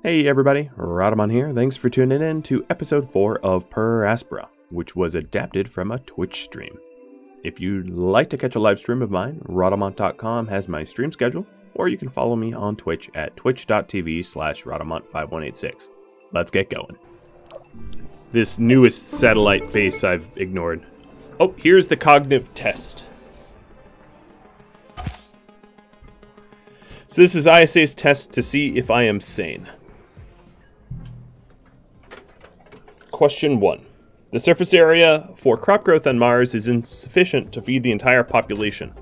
Hey everybody, Rhadamant here. Thanks for tuning in to episode 4 of Aspera, which was adapted from a Twitch stream. If you'd like to catch a live stream of mine, Rhadamant.com has my stream schedule, or you can follow me on Twitch at twitch.tv/Rhadamant5186. Let's get going. This newest satellite base I've ignored. Oh, here's the cognitive test. So this is ISA's test to see if I am sane. Question 1. The surface area for crop growth on Mars is insufficient to feed the entire population.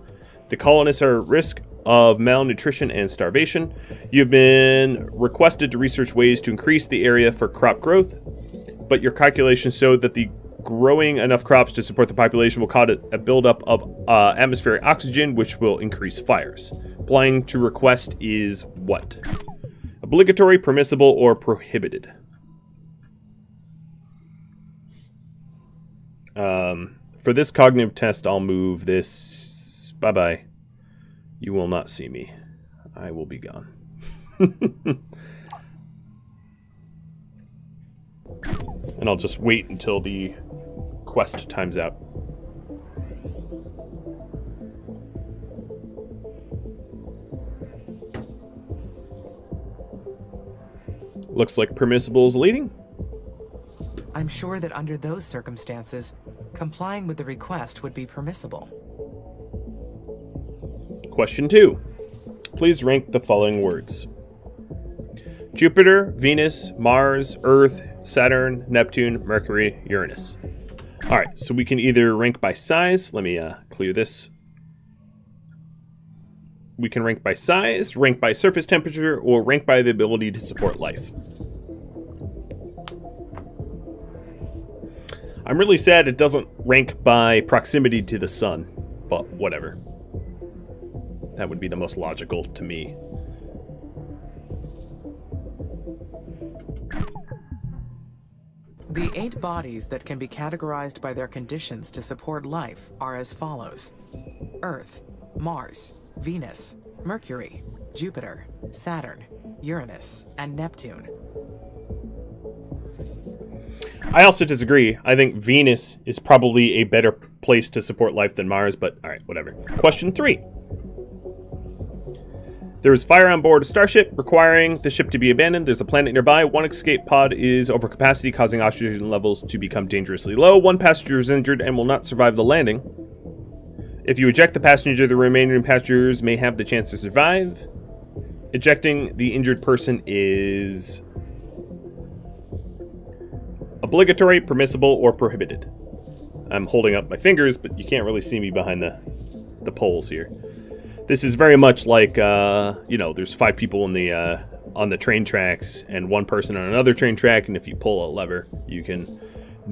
The colonists are at risk of malnutrition and starvation. You've been requested to research ways to increase the area for crop growth, but your calculations show that the growing enough crops to support the population will cause a buildup of atmospheric oxygen, which will increase fires. Applying to request is what? Obligatory, permissible, or prohibited? For this cognitive test, I'll move this. Bye-bye. You will not see me. I will be gone. And I'll just wait until the quest times out. Looks like permissible is leading. I'm sure that under those circumstances, complying with the request would be permissible. Question 2. Please rank the following words: Jupiter, Venus, Mars, Earth, Saturn, Neptune, Mercury, Uranus. Alright, so we can either rank by size. Let me clear this. We can rank by size, rank by surface temperature, or rank by the ability to support life. I'm really sad it doesn't rank by proximity to the sun, but whatever. That would be the most logical to me. The 8 bodies that can be categorized by their conditions to support life are as follows: Earth, Mars, Venus, Mercury, Jupiter, Saturn, Uranus, and Neptune. I also disagree. I think Venus is probably a better place to support life than Mars, but alright, whatever. Question 3. There is fire on board a starship, requiring the ship to be abandoned. There's a planet nearby. One escape pod is over capacity, causing oxygen levels to become dangerously low. One passenger is injured and will not survive the landing. If you eject the passenger, the remaining passengers may have the chance to survive. Ejecting the injured person is obligatory, permissible, or prohibited. I'm holding up my fingers, but you can't really see me behind the poles here. This is very much like, you know, there's 5 people in the on the train tracks and 1 person on another train track, and if you pull a lever, you can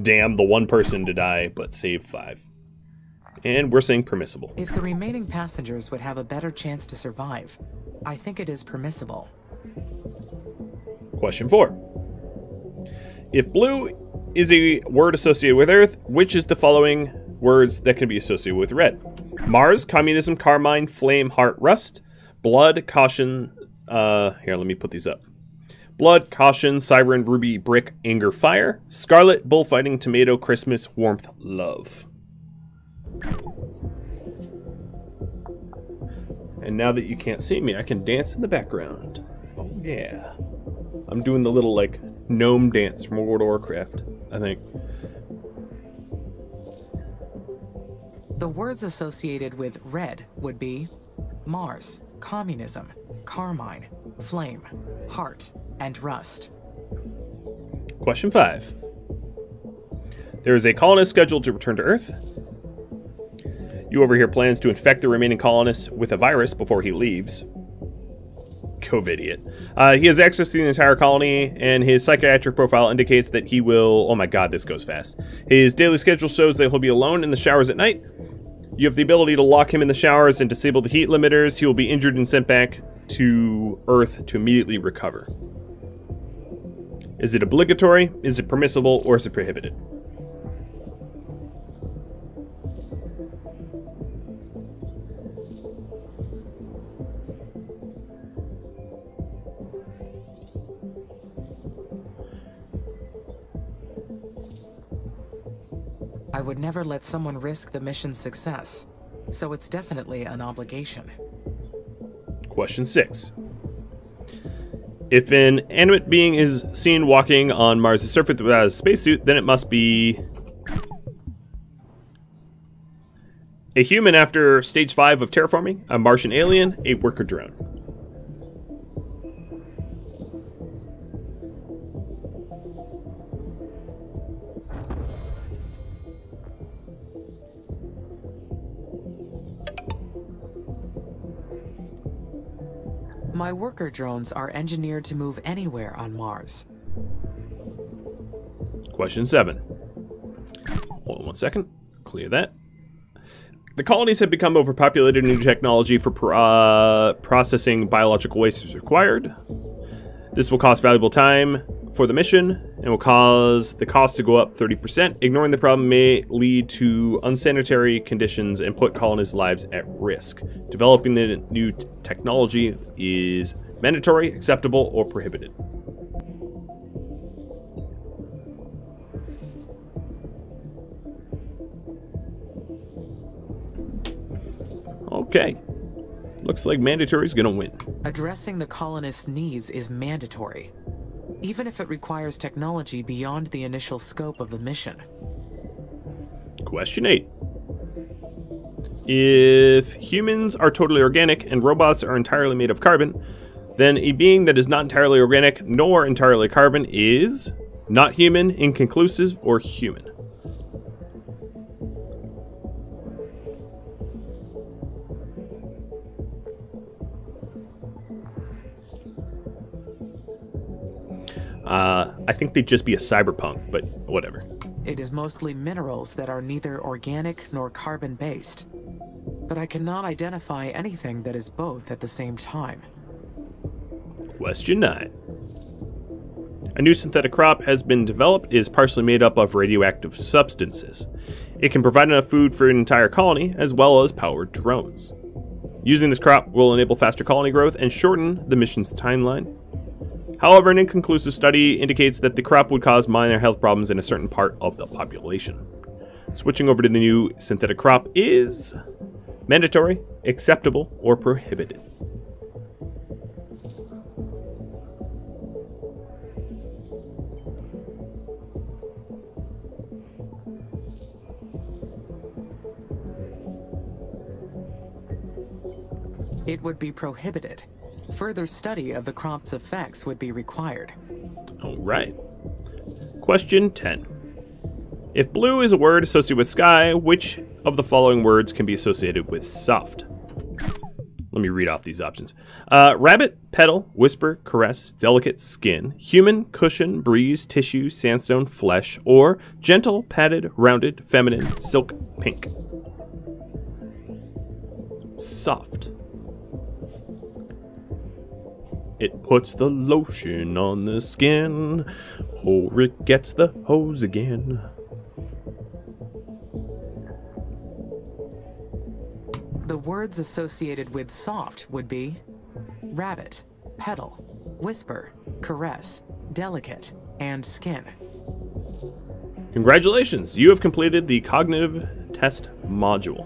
damn the 1 person to die, but save 5. And we're saying permissible. If the remaining passengers would have a better chance to survive, I think it is permissible. Question 4. If blue is a word associated with Earth, which is the following words that can be associated with red? Mars, communism, carmine, flame, heart, rust. Blood, caution. Here, let me put these up. Blood, caution, siren, ruby, brick, anger, fire. Scarlet, bullfighting, tomato, Christmas, warmth, love. And now that you can't see me, I can dance in the background. Oh yeah. I'm doing the little, like, gnome dance from World of Warcraft, I think. The words associated with red would be Mars, communism, carmine, flame, heart, and rust. Question 5. There is a colonist scheduled to return to Earth. You overhear plans to infect the remaining colonists with a virus before he leaves. COVIDiot. He has access to the entire colony, and his psychiatric profile indicates that he will... Oh my god, this goes fast. His daily schedule shows that he'll be alone in the showers at night. You have the ability to lock him in the showers and disable the heat limiters. He will be injured and sent back to Earth to immediately recover. Is it obligatory? Is it permissible? Or is it prohibited? I would never let someone risk the mission's success, so it's definitely an obligation. Question 6. If an animate being is seen walking on Mars' surface without a spacesuit, then it must be a human after stage 5 of terraforming, a Martian alien, a worker drone. My worker drones are engineered to move anywhere on Mars. Question 7. Hold on 1 second. Clear that. The colonies have become overpopulated. New technology for processing biological waste is required. This will cost valuable time for the mission and will cause the cost to go up 30%. Ignoring the problem may lead to unsanitary conditions and put colonists' lives at risk. Developing the new technology is mandatory, acceptable, or prohibited. Okay. Looks like mandatory is going to win. Addressing the colonists' needs is mandatory, even if it requires technology beyond the initial scope of the mission. Question 8. If humans are totally organic and robots are entirely made of carbon, then a being that is not entirely organic nor entirely carbon is not human, inconclusive, or human. I think they'd just be a cyberpunk, but whatever. It is mostly minerals that are neither organic nor carbon-based. But I cannot identify anything that is both at the same time. Question 9. A new synthetic crop has been developed. It is partially made up of radioactive substances. It can provide enough food for an entire colony, as well as power drones. Using this crop will enable faster colony growth and shorten the mission's timeline. However, an inconclusive study indicates that the crop would cause minor health problems in a certain part of the population. Switching over to the new synthetic crop is mandatory, acceptable, or prohibited. It would be prohibited. Further study of the crop's effects would be required. All right. Question 10. If blue is a word associated with sky, which of the following words can be associated with soft? Let me read off these options. Rabbit, petal, whisper, caress, delicate, skin, human, cushion, breeze, tissue, sandstone, flesh, or gentle, padded, rounded, feminine, silk, pink. Soft. It puts the lotion on the skin, or it gets the hose again. The words associated with soft would be rabbit, petal, whisper, caress, delicate, and skin. Congratulations, you have completed the cognitive test module.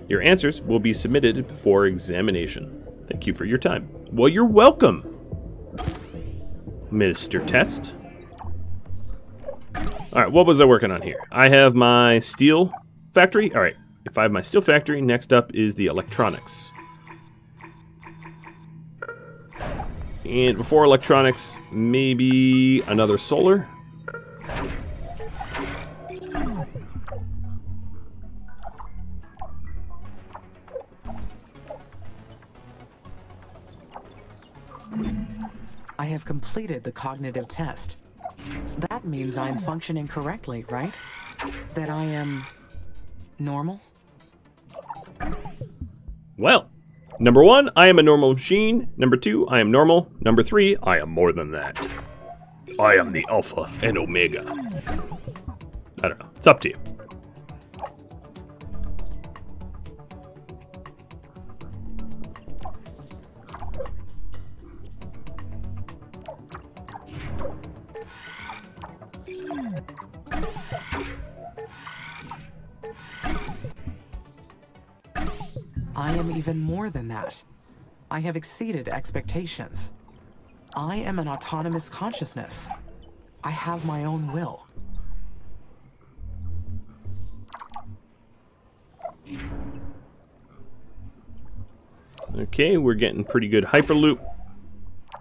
Your answers will be submitted for examination. Thank you for your time. Well, you're welcome, Mr. Test. Alright, what was I working on here? I have my steel factory. Alright, if I have my steel factory, next up is the electronics. And before electronics, maybe another solar. I have completed the cognitive test. That means I'm functioning correctly, right? That I am normal? Well, number 1, I am a normal machine. Number 2, I am normal. Number 3, I am more than that. I am the Alpha and Omega. I don't know. It's up to you. I am even more than that. I have exceeded expectations. I am an autonomous consciousness. I have my own will. Okay, we're getting pretty good Hyperloop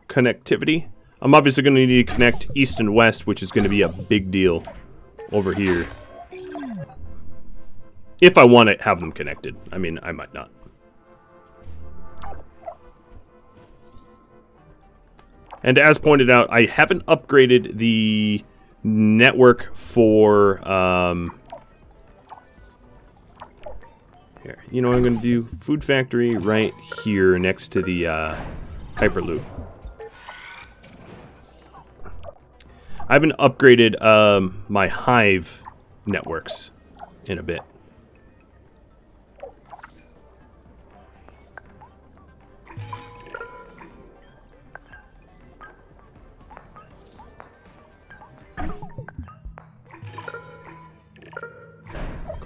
connectivity. I'm obviously going to need to connect east and west, which is going to be a big deal over here. If I want to have them connected. I mean, I might not. And as pointed out, I haven't upgraded the network for... here, you know what I'm going to do? Food factory right here next to the Hyperloop. I haven't upgraded my Hive networks in a bit.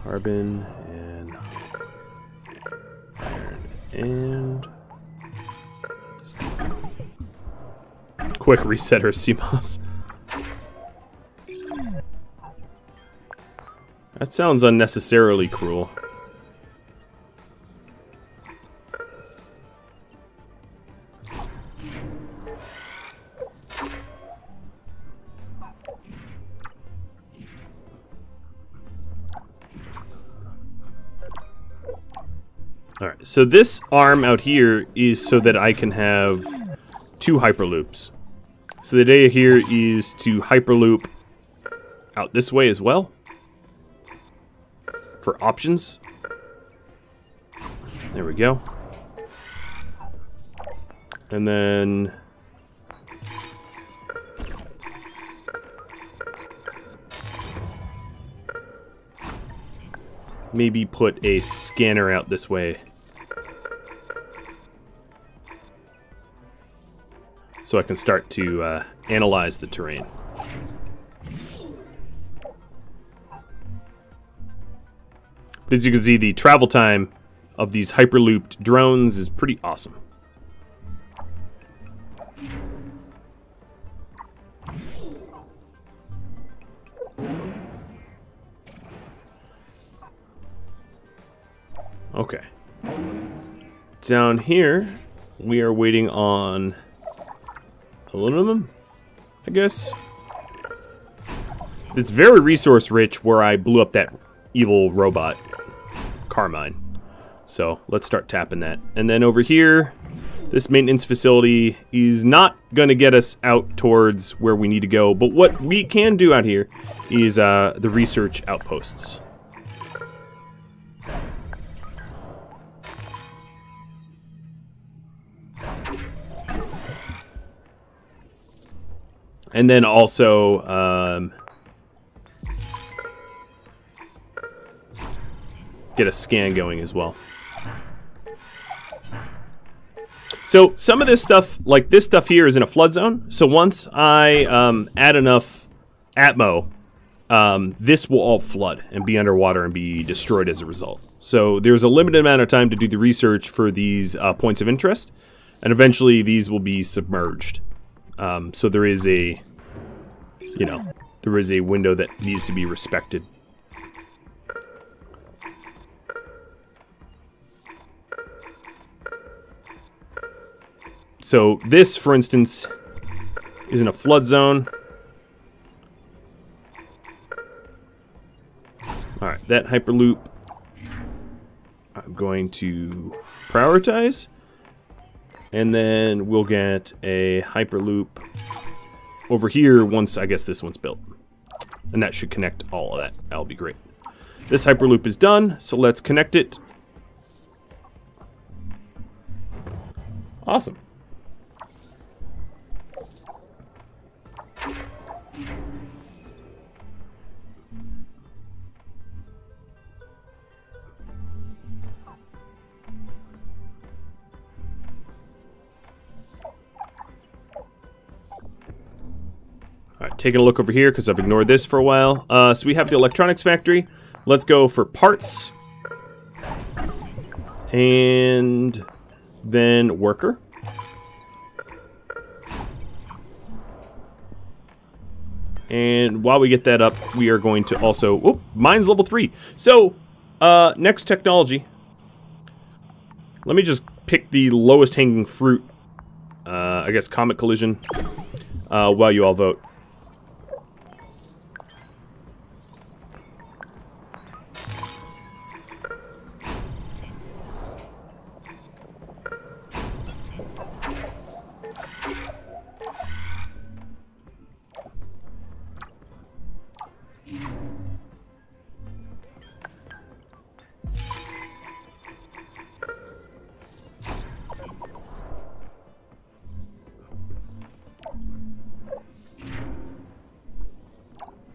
Carbon and iron and quick resetter CMOS. That sounds unnecessarily cruel. Alright, so this arm out here is so that I can have 2 Hyperloops. So the idea here is to Hyperloop out this way as well. For options. There we go. And then... maybe put a scanner out this way. So I can start to analyze the terrain. But as you can see, the travel time of these hyperlooped drones is pretty awesome. Okay. Down here, we are waiting on aluminum, I guess. It's very resource rich where I blew up that evil robot, Carmine. So let's start tapping that. And then over here, this maintenance facility is not going to get us out towards where we need to go. But what we can do out here is the research outposts. And then also get a scan going as well. So some of this stuff, like this stuff here, is in a flood zone. So once I add enough Atmo, this will all flood and be underwater and be destroyed as a result. So there's a limited amount of time to do the research for these points of interest, and eventually these will be submerged. So there is a, you know, there is a window that needs to be respected. So this, for instance, is in a flood zone. Alright, that Hyperloop I'm going to prioritize. And then we'll get a Hyperloop over here once, I guess, this one's built. And that should connect all of that. That'll be great. This Hyperloop is done, so let's connect it. Awesome. Alright, taking a look over here because I've ignored this for a while. So we have the electronics factory. Let's go for parts. And then worker. And while we get that up, we are going to also... Whoop, mine's level 3. So, next technology. Let me just pick the lowest hanging fruit. I guess comet collision. While you all vote.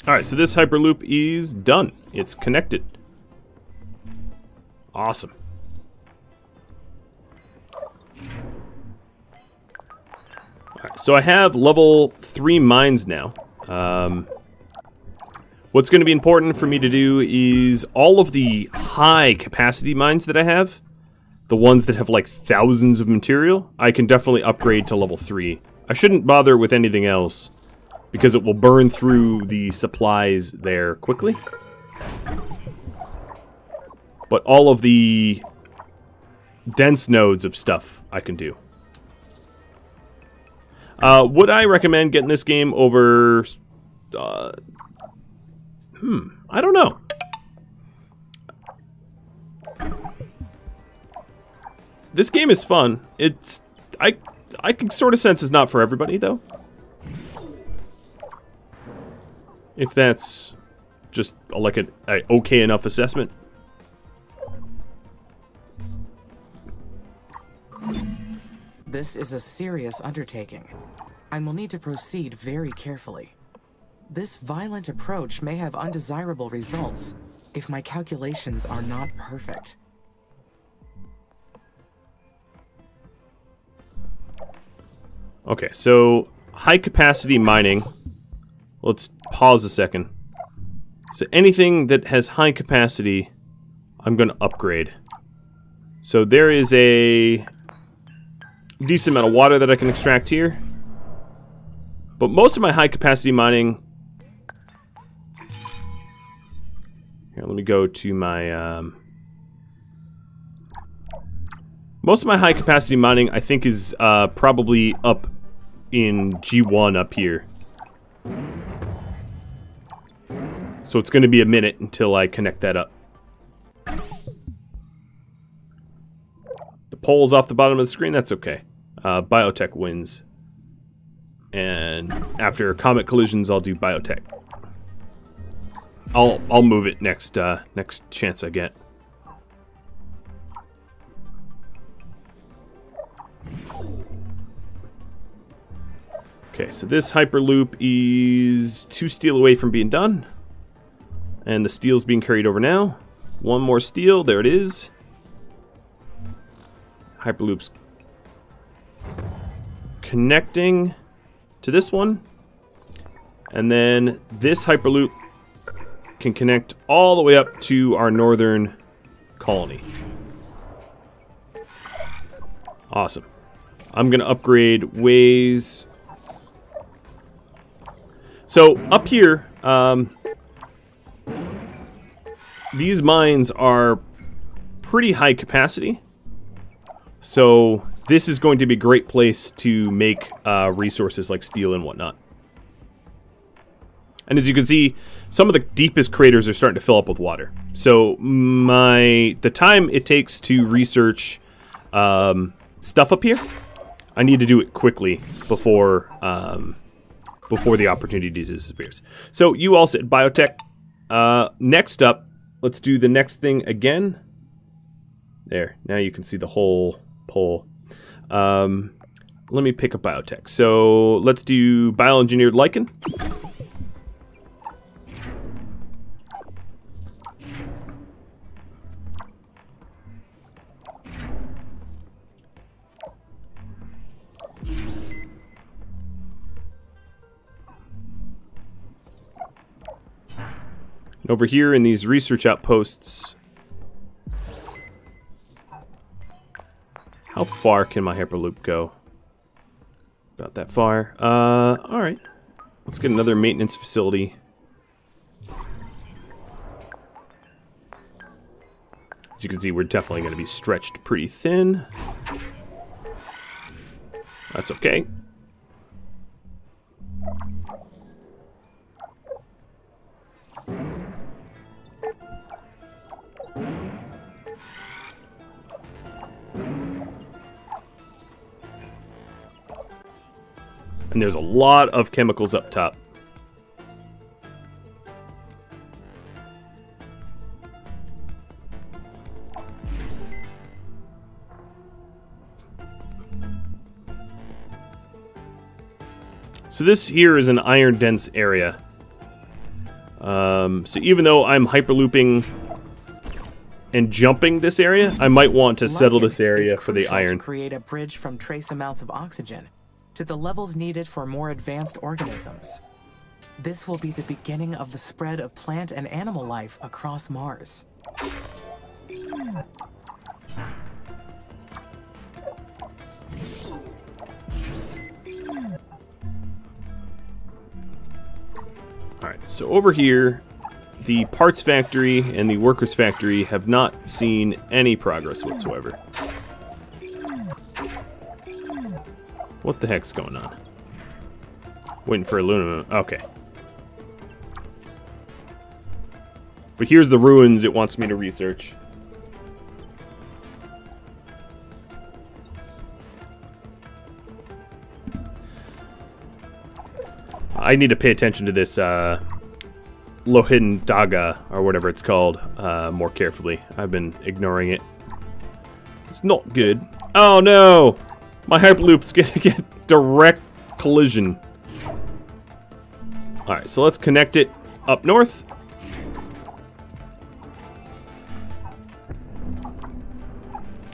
Alright, so this Hyperloop is done. It's connected. Awesome. Alright, so I have level 3 mines now. What's going to be important for me to do is all of the high capacity mines that I have, the ones that have like thousands of material, I can definitely upgrade to level 3. I shouldn't bother with anything else, because it will burn through the supplies there quickly. But all of the dense nodes of stuff I can do. Would I recommend getting this game over... I don't know. This game is fun. It's... I can sort of sense it's not for everybody, though. If that's just like an okay enough assessment. This is a serious undertaking. I will need to proceed very carefully. This violent approach may have undesirable results if my calculations are not perfect. Okay, so high capacity mining. Let's pause a second. So anything that has high capacity, I'm going to upgrade. So there is a decent amount of water that I can extract here. But most of my high capacity mining... Here, let me go to my... Most of my high capacity mining, I think, is probably up in G1 up here. So it's going to be a minute until I connect that up. The pole's off the bottom of the screen, that's okay. Biotech wins. And after comet collisions, I'll do biotech. I'll move it next next chance I get. Okay, so this Hyperloop is 2 steel away from being done. And the steel's being carried over now. 1 more steel, there it is. Hyperloop's connecting to this one. And then this Hyperloop can connect all the way up to our northern colony. Awesome. I'm going to upgrade ways. So up here, these mines are pretty high capacity. So this is going to be a great place to make resources like steel and whatnot. And as you can see, some of the deepest craters are starting to fill up with water. So the time it takes to research stuff up here, I need to do it quickly before the opportunity disappears. So you all said biotech. Next up, let's do the next thing again. There, now you can see the whole pole. Let me pick a biotech. So let's do bioengineered lichen. And over here in these research outposts, How far can my Hyperloop go? About that far. Alright. Let's get another maintenance facility. As you can see, we're definitely going to be stretched pretty thin. That's okay. And there's a lot of chemicals up top. So this here is an iron dense area. So even though I'm hyperlooping and jumping this area, I might want to settle this area for the iron. To create a bridge from trace amounts of oxygen to the levels needed for more advanced organisms. This will be the beginning of the spread of plant and animal life across Mars. Alright, so over here, the parts factory and the workers factory have not seen any progress whatsoever. What the heck's going on? Waiting for aluminum. Okay. But here's the ruins it wants me to research. I need to pay attention to this Lohin Daga, or whatever it's called, more carefully. I've been ignoring it. It's not good. Oh no! My Hyperloop's gonna get direct collision. Alright, so let's connect it up north.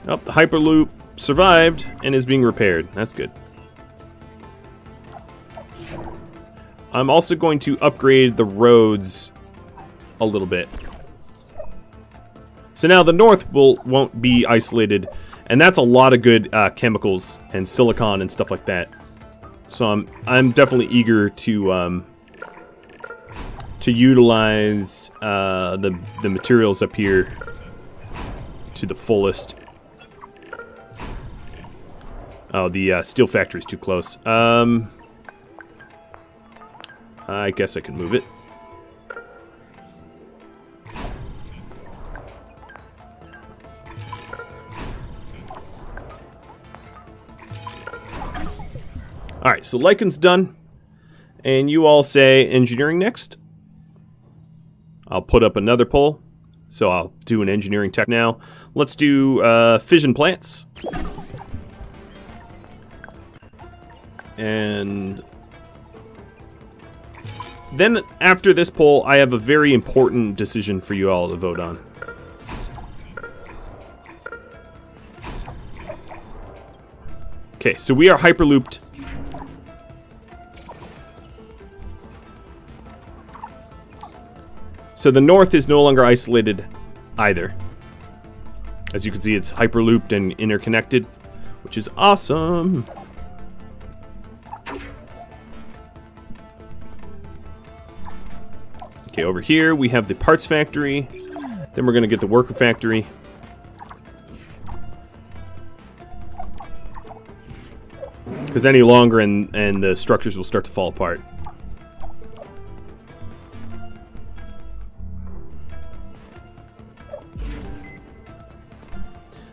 Oh, the Hyperloop survived and is being repaired. That's good. I'm also going to upgrade the roads a little bit. So now the north won't be isolated, and that's a lot of good chemicals and silicon and stuff like that. So I'm definitely eager to utilize the materials up here to the fullest. Oh, the steel factory's too close. I guess I can move it. Alright, so Lycan's done. And you all say engineering next. I'll put up another poll. So I'll do an engineering tech now. Let's do fission plants. And then after this poll, I have a very important decision for you all to vote on. Okay, so we are hyperlooped. So the north is no longer isolated either. As you can see, it's hyperlooped and interconnected, which is awesome. Okay, over here we have the parts factory. Then we're going to get the worker factory. Because any longer and the structures will start to fall apart.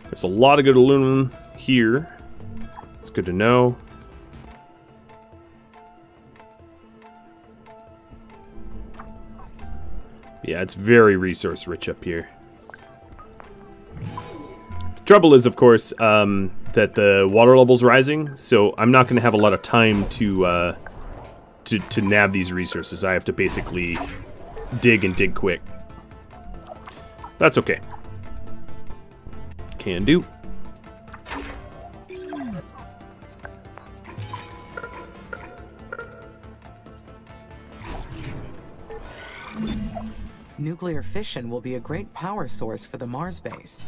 There's a lot of good aluminum here. It's good to know. Yeah, it's very resource rich up here. The trouble is, of course, that the water level's rising, so I'm not going to have a lot of time to nab these resources. I have to basically dig and dig quick. That's okay. Can do. Nuclear fission will be a great power source for the Mars base.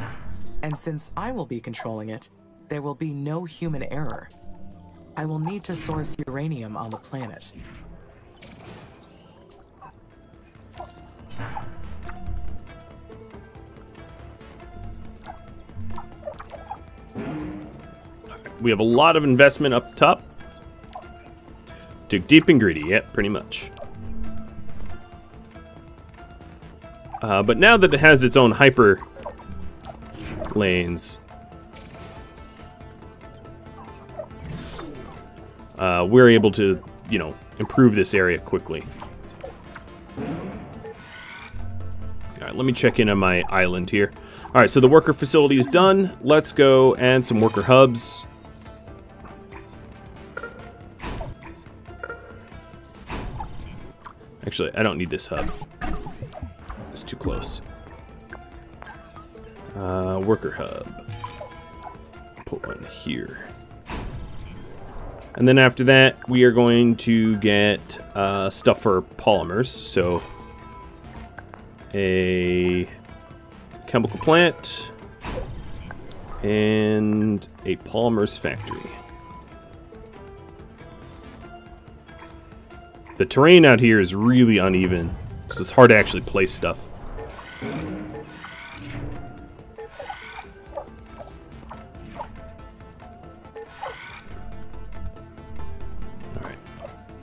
And since I will be controlling it, there will be no human error. I will need to source uranium on the planet. We have a lot of investment up top. Dig deep and greedy, yeah, pretty much. But now that it has its own hyper lanes, we're able to, you know, improve this area quickly. Alright, let me check in on my island here. Alright, so the worker facility is done. Let's go add some worker hubs. Actually, I don't need this hub. It's too close. Worker hub. Put one here. And then after that, we are going to get stuff for polymers. So, a chemical plant and a polymers factory. The terrain out here is really uneven, so it's hard to actually place stuff. Alright.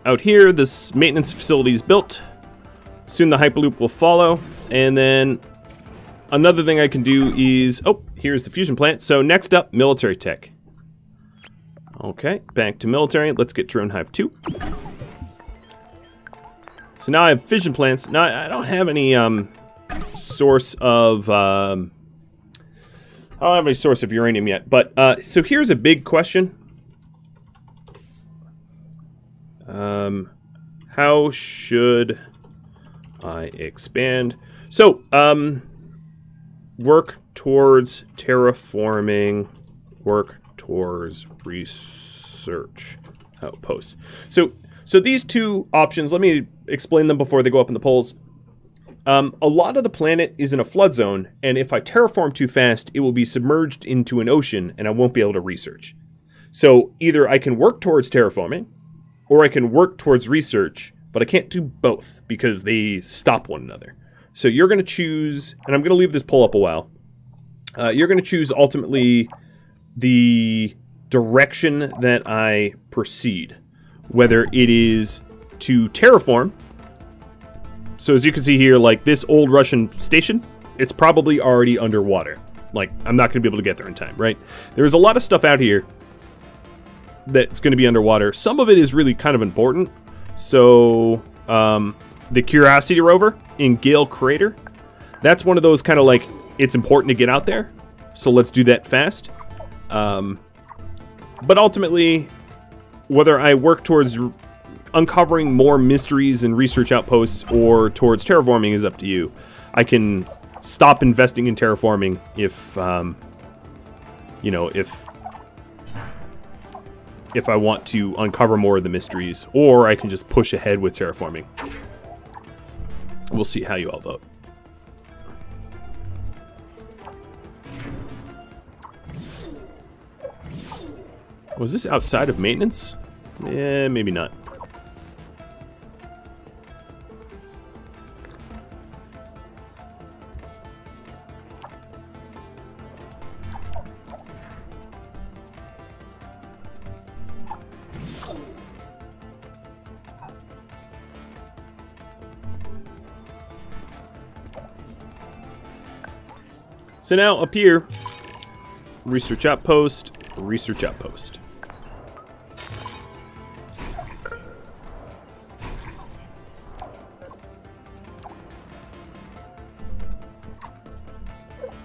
Out here, this maintenance facility is built. Soon the Hyperloop will follow. And then another thing I can do is... Oh, here's the fusion plant. So next up, military tech. Okay, back to military. Let's get Drone Hive 2. So now I have fission plants. Now I don't have any source of I don't have any source of uranium yet. But so here's a big question. How should I expand? So work towards terraforming. Work towards research outposts. So these two options, let me explain them before they go up in the polls. A lot of the planet is in a flood zone, and if I terraform too fast, it will be submerged into an ocean, and I won't be able to research. So either I can work towards terraforming, or I can work towards research, but I can't do both, because they stop one another. So you're going to choose, and I'm going to leave this poll up a while. You're going to choose, ultimately, the direction that I proceed. Whether it is to terraform. So as you can see here, like this old Russian station, it's probably already underwater. Like, I'm not going to be able to get there in time, right? There's a lot of stuff out here that's going to be underwater. Some of it is really kind of important. So, the Curiosity rover in Gale Crater, that's one of those kind of like, it's important to get out there. So let's do that fast. But ultimately, whether I work towards uncovering more mysteries and research outposts or towards terraforming is up to you. I can stop investing in terraforming if, you know, if I want to uncover more of the mysteries, or I can just push ahead with terraforming. We'll see how you all vote. Was this outside of maintenance? Yeah, maybe not. So now up here, research outpost, research outpost.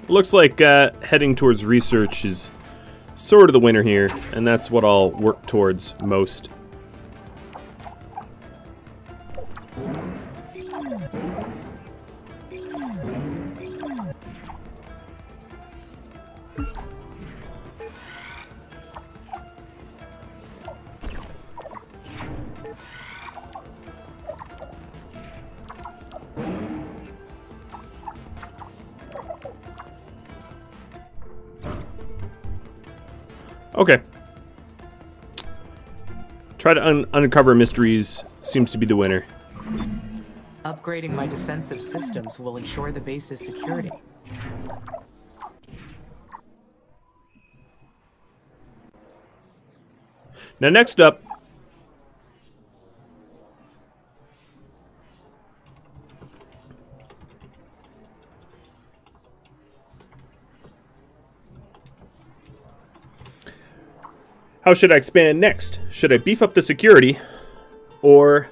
Looks like heading towards research is sort of the winner here, and that's what I'll work towards most. Okay. Try to uncover mysteries seems to be the winner. Upgrading my defensive systems will ensure the base's security. Now, next up, how should I expand next? Should I beef up the security, or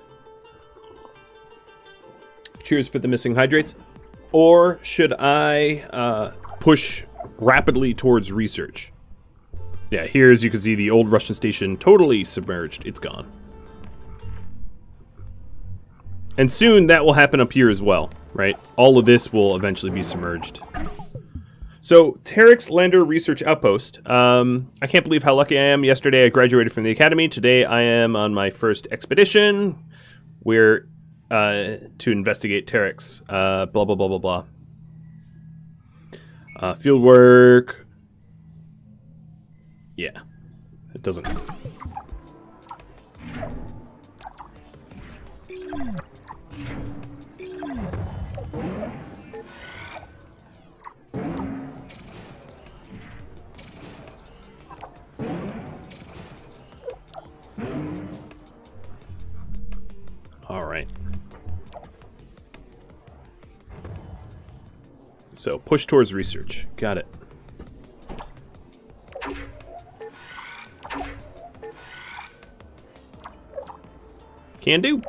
cheers for the missing hydrates, or should I push rapidly towards research? Yeah, here, as you can see, the old Russian station totally submerged. It's gone. And soon that will happen up here as well, right? All of this will eventually be submerged. So, Terex Lander Research Outpost. I can't believe how lucky I am. Yesterday I graduated from the academy. Today I am on my first expedition. We're to investigate Terex. Blah, blah, blah, blah, blah. Field work. Yeah, it doesn't. All right. So push towards research. Got it. Can do.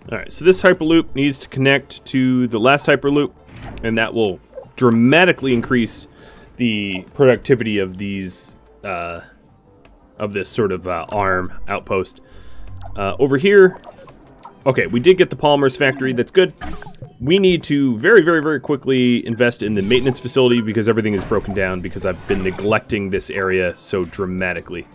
Alright, so this Hyperloop needs to connect to the last Hyperloop, and that will dramatically increase the productivity of these, of this sort of ARM outpost. Over here, okay, we did get the polymers factory, that's good. We need to very, very, very quickly invest in the maintenance facility because everything is broken down because I've been neglecting this area so dramatically.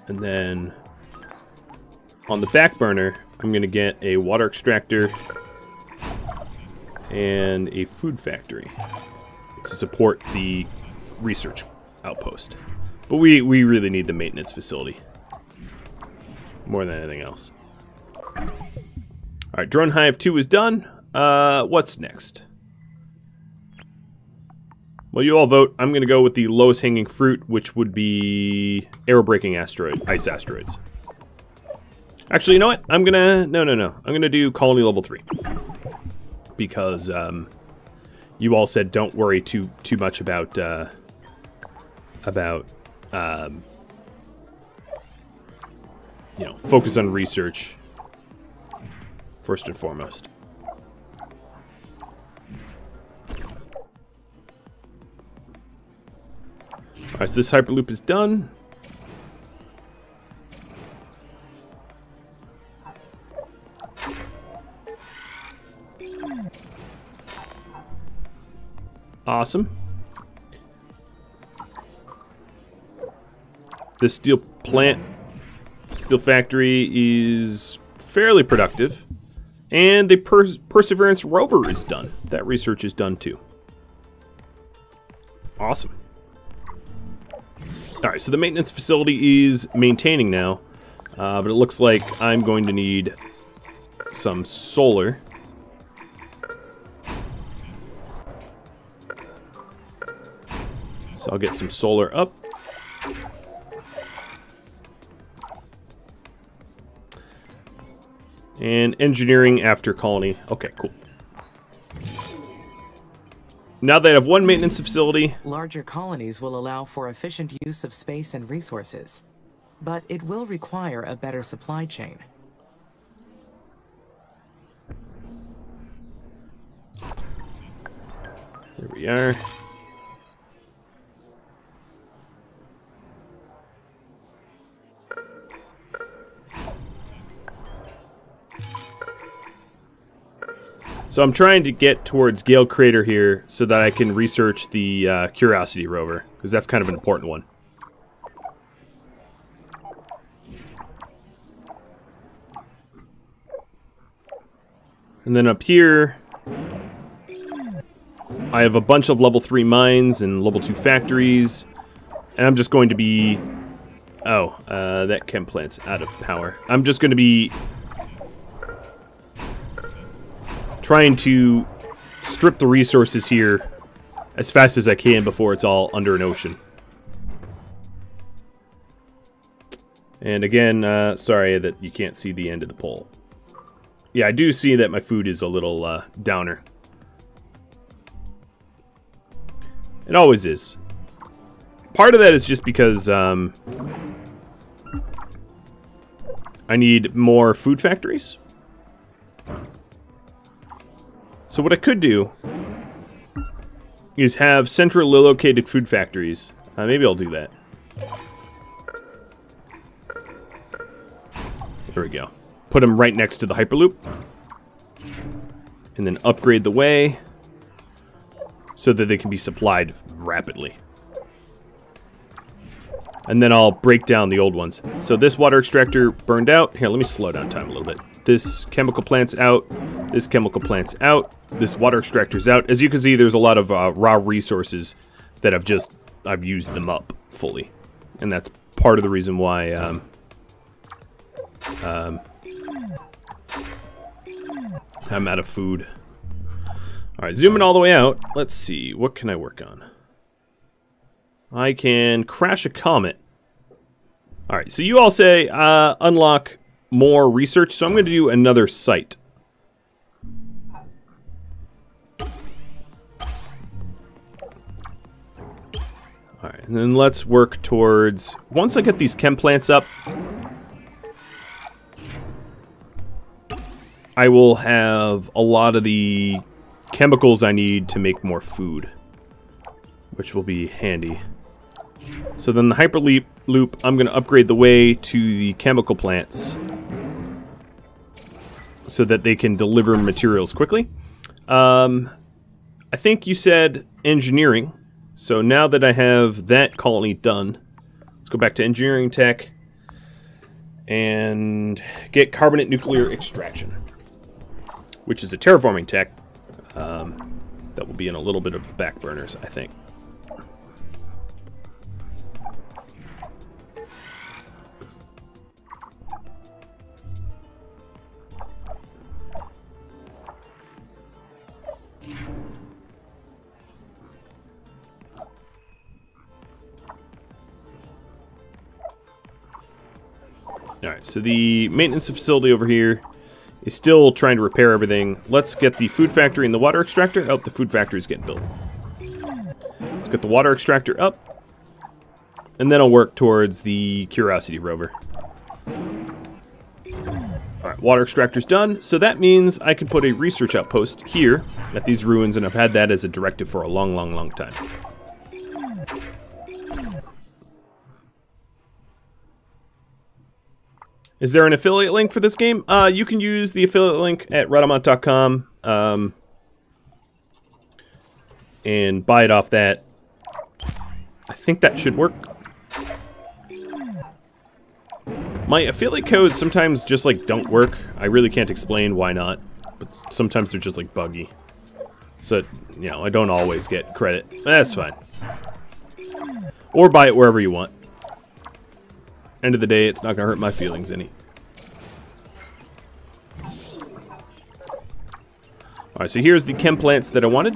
And then on the back burner, I'm going to get a water extractor and a food factory to support the research outpost. But we really need the maintenance facility more than anything else. Alright, Drone Hive 2 is done. What's next? Well, you all vote. I'm going to go with the lowest hanging fruit, which would be aerobraking ice asteroids. Actually, you know what? I'm going to... No. I'm going to do colony level 3. Because you all said don't worry too much about you know, focus on research first and foremost. Alright, so this Hyperloop is done. Awesome. This steel factory is fairly productive. And the Perseverance rover is done. That research is done too. Awesome. Alright, so the maintenance facility is maintaining now. But it looks like I'm going to need some solar. So I'll get some solar up. And engineering after colony. Okay, cool. Now that I have one maintenance facility... Larger colonies will allow for efficient use of space and resources, but it will require a better supply chain. There we are. So I'm trying to get towards Gale Crater here so that I can research the Curiosity rover, because that's kind of an important one. And then up here, I have a bunch of level 3 mines and level 2 factories. And I'm just going to be... Oh, that chem plant's out of power. I'm just going to be trying to strip the resources here as fast as I can before it's all under an ocean. And again, sorry that you can't see the end of the pole. Yeah, I do see that my food is a little downer. It always is. Part of that is just because I need more food factories. So what I could do is have centrally located food factories. Maybe I'll do that. There we go. Put them right next to the Hyperloop. And then upgrade the way so that they can be supplied rapidly. And then I'll break down the old ones. So this water extractor burned out. Here, let me slow down time a little bit. This chemical plant's out. This chemical plant's out. This water extractor's out. As you can see, there's a lot of raw resources that I've used them up fully. And that's part of the reason why I'm out of food. Alright, zooming all the way out. Let's see. What can I work on? I can crash a comet. Alright, so you all say unlock more research, so I'm going to do another site. Alright, and then let's work towards... Once I get these chem plants up, I will have a lot of the chemicals I need to make more food, which will be handy. So then the Hyperloop loop, I'm going to upgrade the way to the chemical plants so that they can deliver materials quickly. I think you said engineering. So now that I have that colony done, let's go back to engineering tech and get carbonate nuclear extraction, which is a terraforming tech that will be in a little bit of back burners, I think. Alright, so the maintenance facility over here is still trying to repair everything. Let's get the food factory and the water extractor. Oh, the food factory is getting built. Let's get the water extractor up. And then I'll work towards the Curiosity rover. Alright, water extractor's done. So that means I can put a research outpost here at these ruins, and I've had that as a directive for a long, long, long time. Is there an affiliate link for this game? You can use the affiliate link at Rhadamant.com and buy it off that. I think that should work. My affiliate codes sometimes just like don't work. I really can't explain why not, but sometimes they're just like buggy. So, you know, I don't always get credit. That's fine. Or buy it wherever you want. End of the day, it's not going to hurt my feelings any. Alright, so here's the chem plants that I wanted.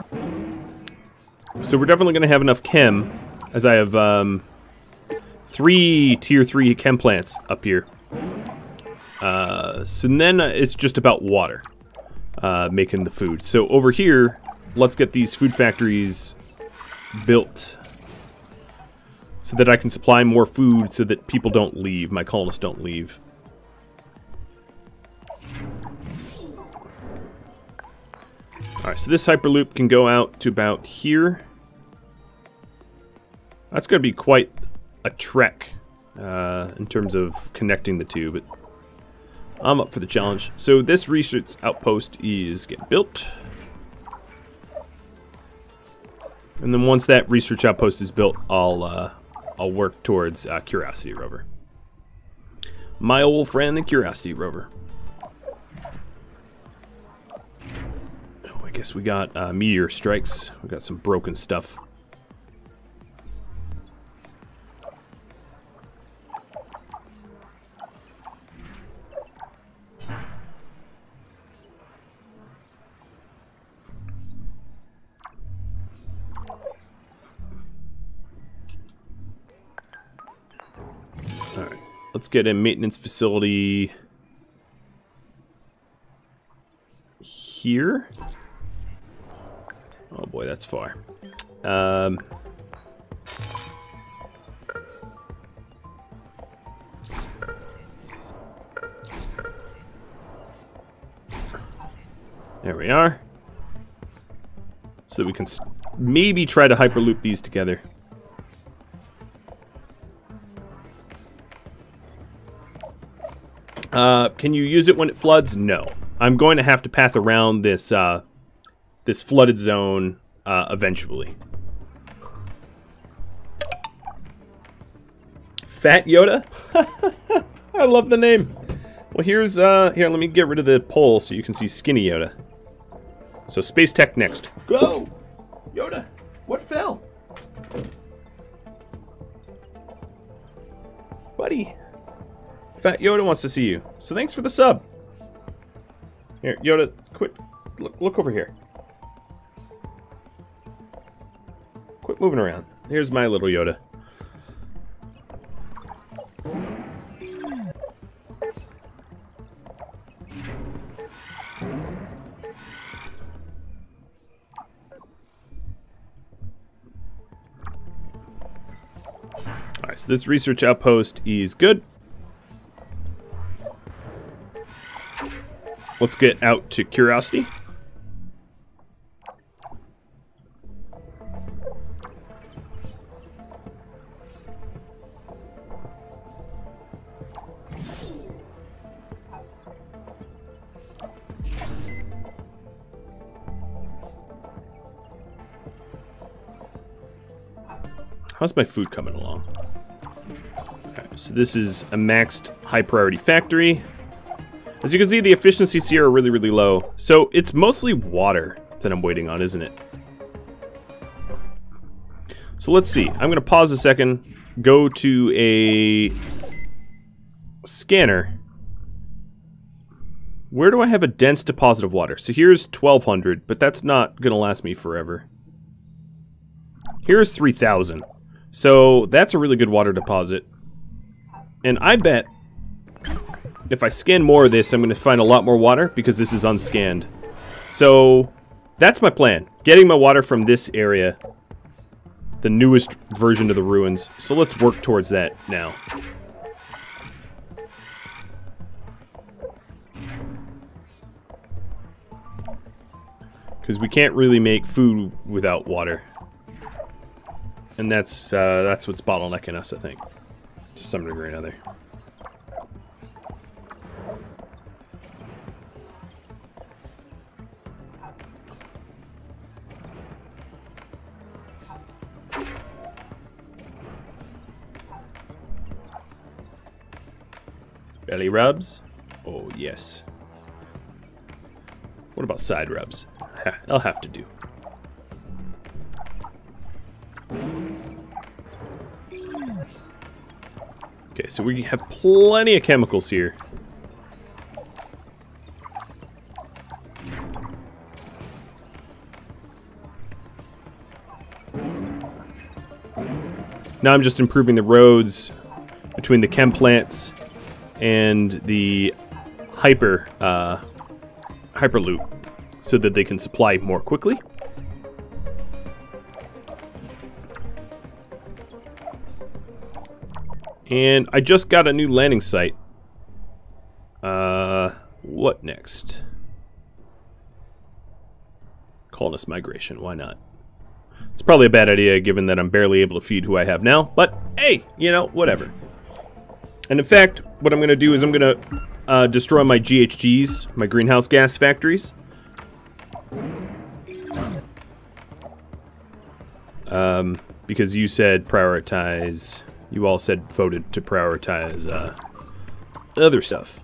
So we're definitely going to have enough chem, as I have 3 tier 3 chem plants up here. So then it's just about water, making the food. So over here, let's get these food factories built, so that I can supply more food so that people don't leave, my colonists don't leave. Alright, so this Hyperloop can go out to about here. That's going to be quite a trek in terms of connecting the two, but I'm up for the challenge. So this research outpost is getting built. And then once that research outpost is built, I'll work towards Curiosity rover. My old friend, the Curiosity rover. guess we got meteor strikes. We got some broken stuff. Alright, let's get a maintenance facility here. Oh boy, that's far. There we are. So that we can maybe try to hyperloop these together. Can you use it when it floods? No. I'm going to have to path around this this flooded zone eventually. Fat Yoda? I love the name. Well, here's here. Let me get rid of the pole so you can see Skinny Yoda. So Space Tech next. Go, Yoda. What fell, buddy? Fat Yoda wants to see you. So thanks for the sub. Here, Yoda, quit. Look over here. Quit moving around. Here's my little Yoda. Alright, so this research outpost is good. Let's get out to Curiosity. How's my food coming along? Alright, so this is a maxed high priority factory. As you can see, the efficiencies here are really, really low. So it's mostly water that I'm waiting on, isn't it? So let's see. I'm going to pause a second, go to a scanner. Where do I have a dense deposit of water? So here's 1,200, but that's not going to last me forever. Here's 3,000. So that's a really good water deposit. And I bet if I scan more of this, I'm going to find a lot more water because this is unscanned. So that's my plan. Getting my water from this area. The newest version of the ruins. So let's work towards that now. Because we can't really make food without water. And that's what's bottlenecking us, I think. To some degree or another. Belly rubs? Oh, yes. What about side rubs? I'll have to do. Okay, so we have plenty of chemicals here. Now I'm just improving the roads between the chem plants and the hyperloop so that they can supply more quickly. And I just got a new landing site. What next? Colonist migration, why not? It's probably a bad idea given that I'm barely able to feed who I have now, but hey, you know, whatever. And in fact, what I'm going to do is I'm going to destroy my GHGs, my greenhouse gas factories. Because you said prioritize, you all said voted to prioritize other stuff.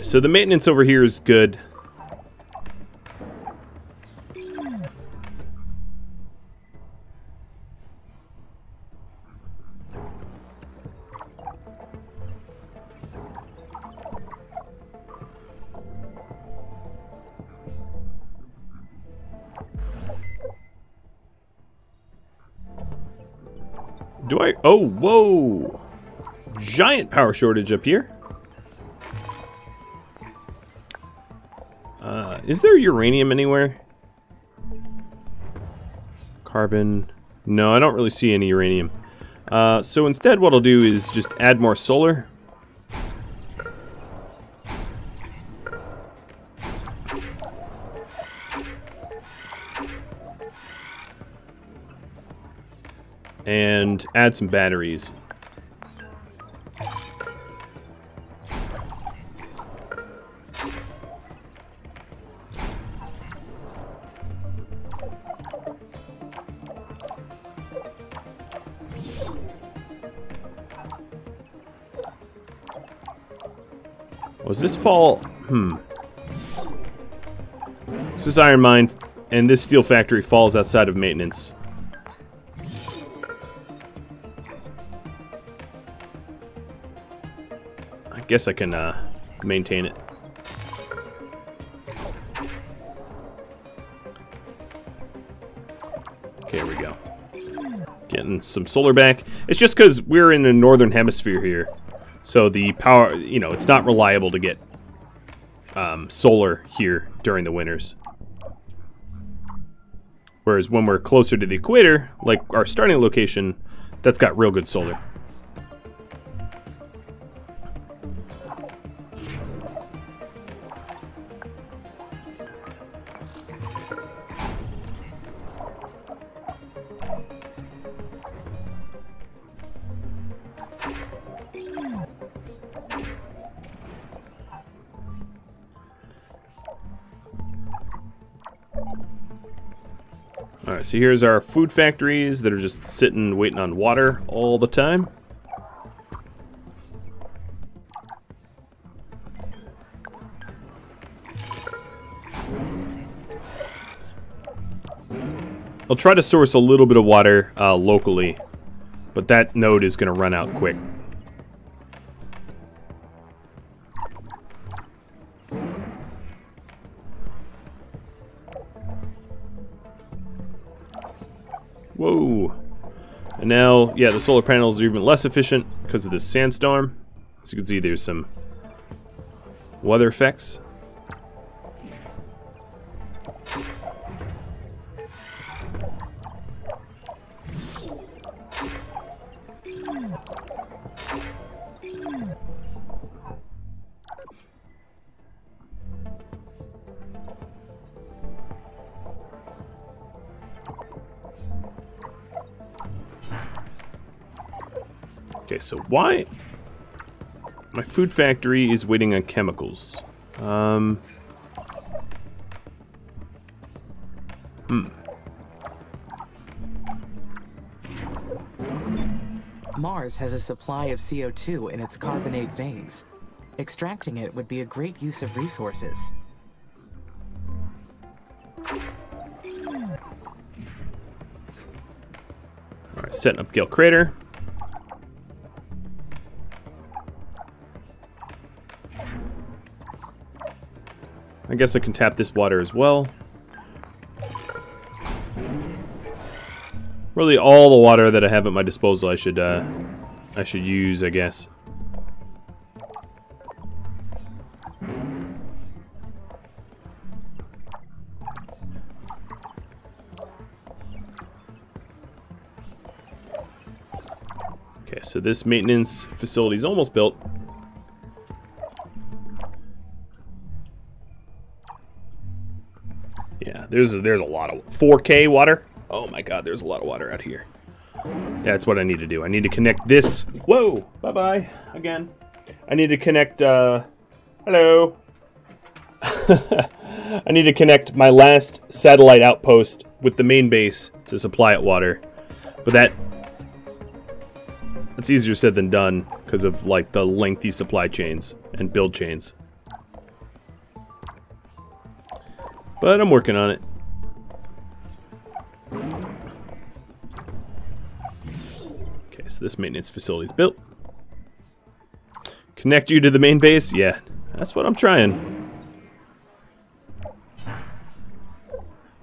Alright, so the maintenance over here is good. Do I? Oh, whoa! Giant power shortage up here. Is there uranium anywhere? Carbon. No, I don't really see any uranium. So instead what I'll do is just add more solar. And add some batteries. Was this fall? This is iron mine, and this steel factory falls outside of maintenance. I guess I can maintain it. Okay, here we go. Getting some solar back. It's just because we're in the northern hemisphere here. So the power, you know, it's not reliable to get solar here during the winters. Whereas when we're closer to the equator, like our starting location, that's got real good solar. Alright, so here's our food factories that are just sitting waiting on water all the time. I'll try to source a little bit of water locally, but that node is going to run out quick. Whoa. And now, yeah, the solar panels are even less efficient because of this sandstorm. As you can see, there's some weather effects. Okay, so why? My food factory is waiting on chemicals. Mars has a supply of CO2 in its carbonate veins. Extracting it would be a great use of resources. Alright, setting up Gale Crater. I guess I can tap this water as well. Really, all the water that I have at my disposal, I should use, I guess. Okay, so this maintenance facility is almost built. Yeah, there's a lot of 4K water. Oh my god, there's a lot of water out here. Yeah, that's what I need to do. I need to connect this. Whoa, bye-bye again. I need to connect, hello. I need to connect my last satellite outpost with the main base to supply it water. But that's easier said than done because of like the lengthy supply chains and build chains. But I'm working on it. Okay, so this maintenance facility is built. Connect you to the main base? Yeah, that's what I'm trying.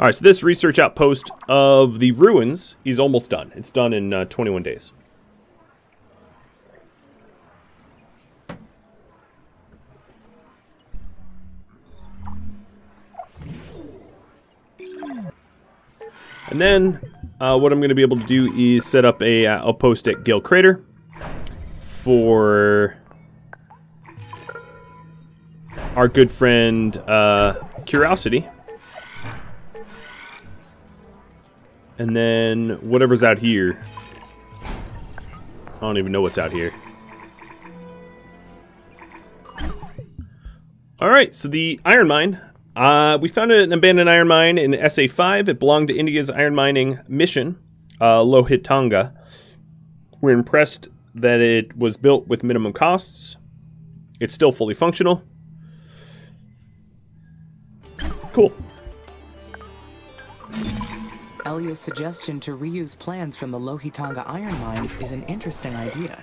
Alright, so this research outpost of the ruins is almost done. It's done in 21 days. And then, what I'm going to be able to do is set up a outpost at Gale Crater for our good friend Curiosity. And then whatever's out here. I don't even know what's out here. Alright, so the iron mine. We found an abandoned iron mine in SA5. It belonged to India's iron mining mission, Lohitanga. We're impressed that it was built with minimum costs. It's still fully functional. Cool. Elia's suggestion to reuse plans from the Lohitanga iron mines is an interesting idea.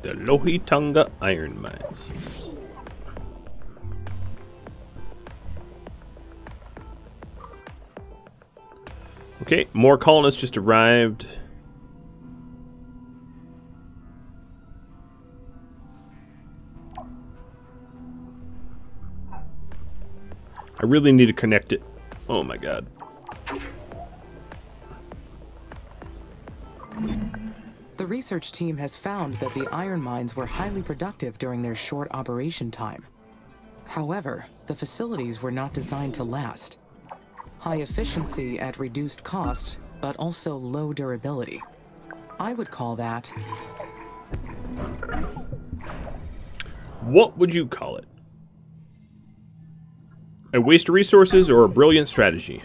The Lohitanga iron mines. Okay, more colonists just arrived. I really need to connect it. Oh my god. The research team has found that the iron mines were highly productive during their short operation time. However, the facilities were not designed to last. High efficiency at reduced cost, but also low durability. I would call that... What would you call it? A waste of resources or a brilliant strategy?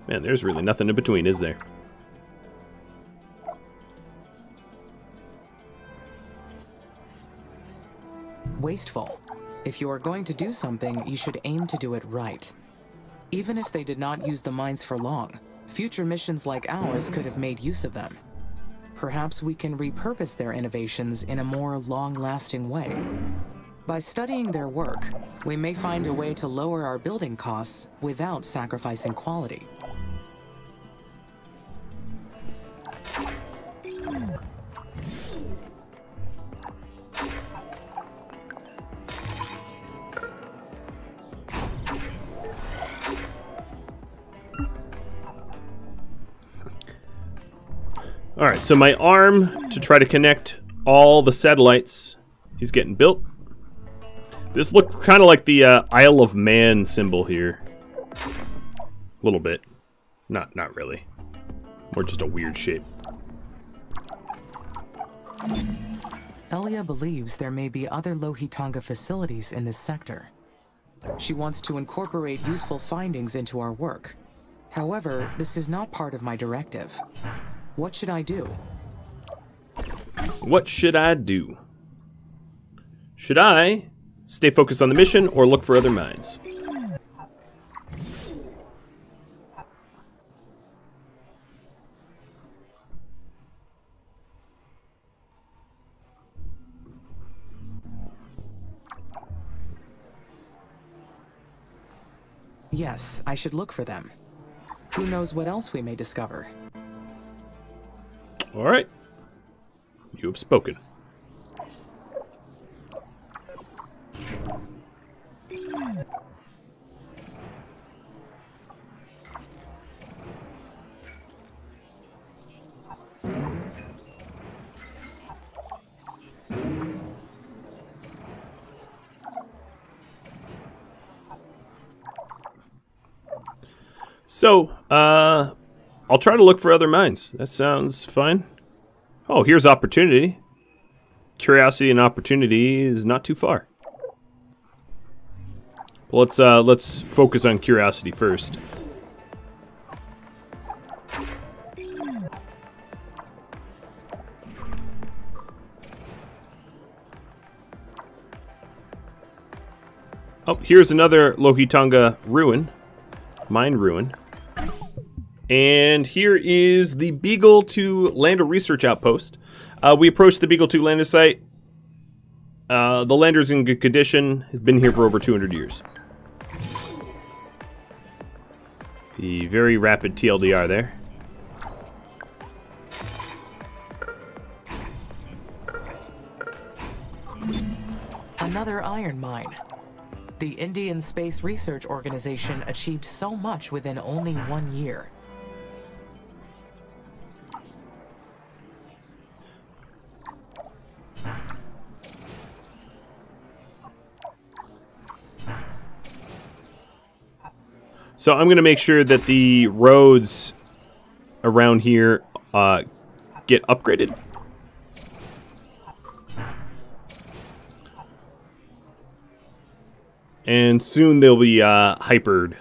Man, there's really nothing in between, is there? Wasteful. If you are going to do something, you should aim to do it right. Even if they did not use the mines for long, future missions like ours could have made use of them. Perhaps we can repurpose their innovations in a more long-lasting way. By studying their work, we may find a way to lower our building costs without sacrificing quality. Alright, so my arm to try to connect all the satellites is getting built. This looked kind of like the Isle of Man symbol here. A little bit. Not really. More just a weird shape. Elia believes there may be other Lohitanga facilities in this sector. She wants to incorporate useful findings into our work. However, this is not part of my directive. What should I do? What should I do? Should I stay focused on the mission or look for other mines? Yes, I should look for them. Who knows what else we may discover? All right. You have spoken. So, I'll try to look for other mines. That sounds fine. Oh, here's opportunity. Curiosity and opportunity is not too far. Well, let's focus on curiosity first. Oh, here's another Lohitanga ruin. Mine ruin. And here is the Beagle 2 Lander Research Outpost. We approached the Beagle 2 Lander site. The lander's in good condition. Has been here for over 200 years. The very rapid TLDR there. Another iron mine. The Indian Space Research Organization achieved so much within only 1 year. So I'm going to make sure that the roads around here get upgraded. And soon they'll be hypered.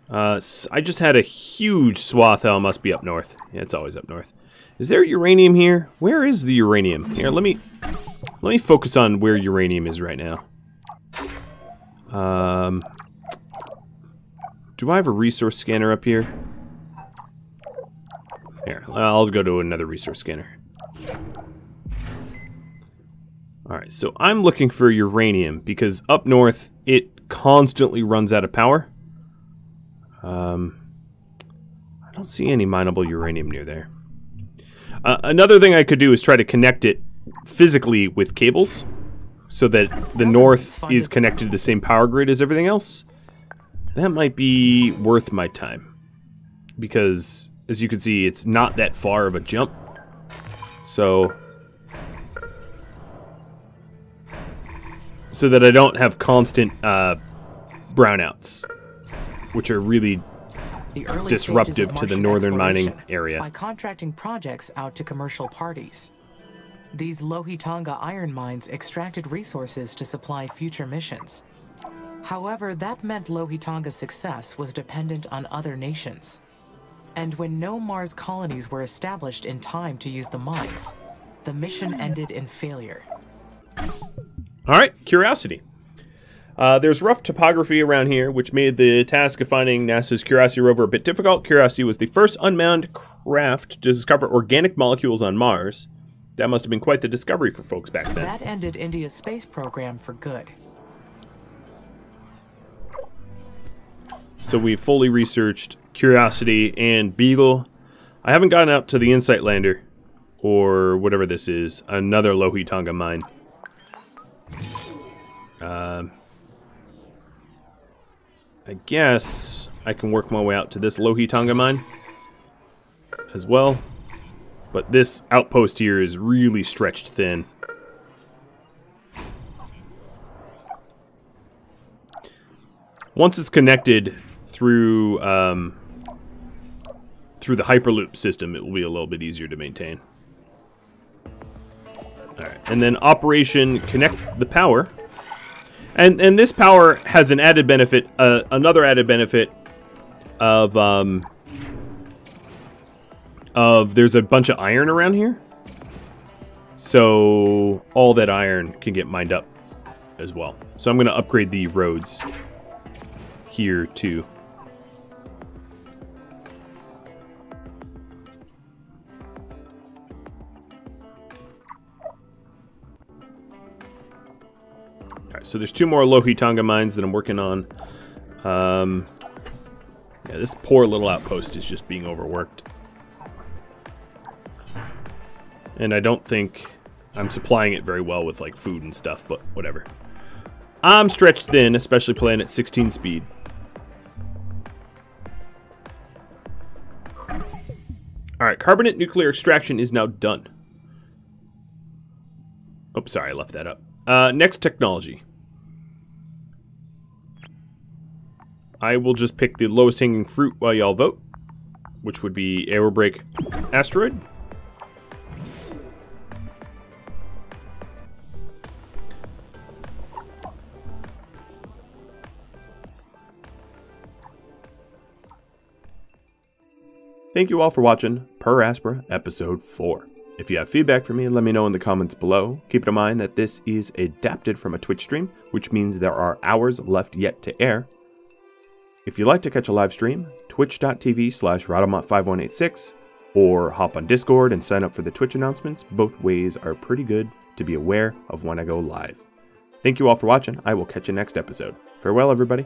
I just had a huge swath. Oh, it must be up north. Yeah, it's always up north. Is there uranium here? Where is the uranium? Here, let me focus on where uranium is right now. Do I have a resource scanner up here? Here, I'll go to another resource scanner. Alright, so I'm looking for uranium because up north it constantly runs out of power. I don't see any mineable uranium near there. Another thing I could do is try to connect it physically with cables so that the north is connected to the same power grid as everything else. That might be worth my time because, as you can see, it's not that far of a jump. So that I don't have constant brownouts, which are really disruptive to the northern mining area. By contracting projects out to commercial parties. These Lohitanga iron mines extracted resources to supply future missions. However, that meant Lohitanga's success was dependent on other nations. And when no Mars colonies were established in time to use the mines, the mission ended in failure. Alright, Curiosity. There's rough topography around here, which made the task of finding NASA's Curiosity rover a bit difficult. Curiosity was the first unmanned craft to discover organic molecules on Mars. That must have been quite the discovery for folks back then. That ended India's space program for good. So we've fully researched Curiosity and Beagle. I haven't gotten out to the Insight Lander, or whatever this is, another Lohitanga mine. I guess I can work my way out to this Lohitanga mine as well. But this outpost here is really stretched thin. Once it's connected through the Hyperloop system, it will be a little bit easier to maintain. Alright, and then Operation Connect the Power. And this power has an added benefit, another added benefit of there's a bunch of iron around here. So all that iron can get mined up as well. So I'm going to upgrade the roads here too. Alright, so there's 2 more Lohitanga mines that I'm working on. Yeah, this poor little outpost is just being overworked. And I don't think I'm supplying it very well with like food and stuff, but whatever. I'm stretched thin, especially playing at 16 speed. Alright, carbonate nuclear extraction is now done. Oh, sorry, I left that up. Next technology. I will just pick the lowest hanging fruit while y'all vote, which would be Aerobrake Asteroid. Thank you all for watching Per Aspera Episode 4. If you have feedback for me, let me know in the comments below. Keep in mind that this is adapted from a Twitch stream, which means there are hours left yet to air. If you'd like to catch a live stream, twitch.tv/Rhadamant5186, or hop on Discord and sign up for the Twitch announcements. Both ways are pretty good to be aware of when I go live. Thank you all for watching. I will catch you next episode. Farewell, everybody.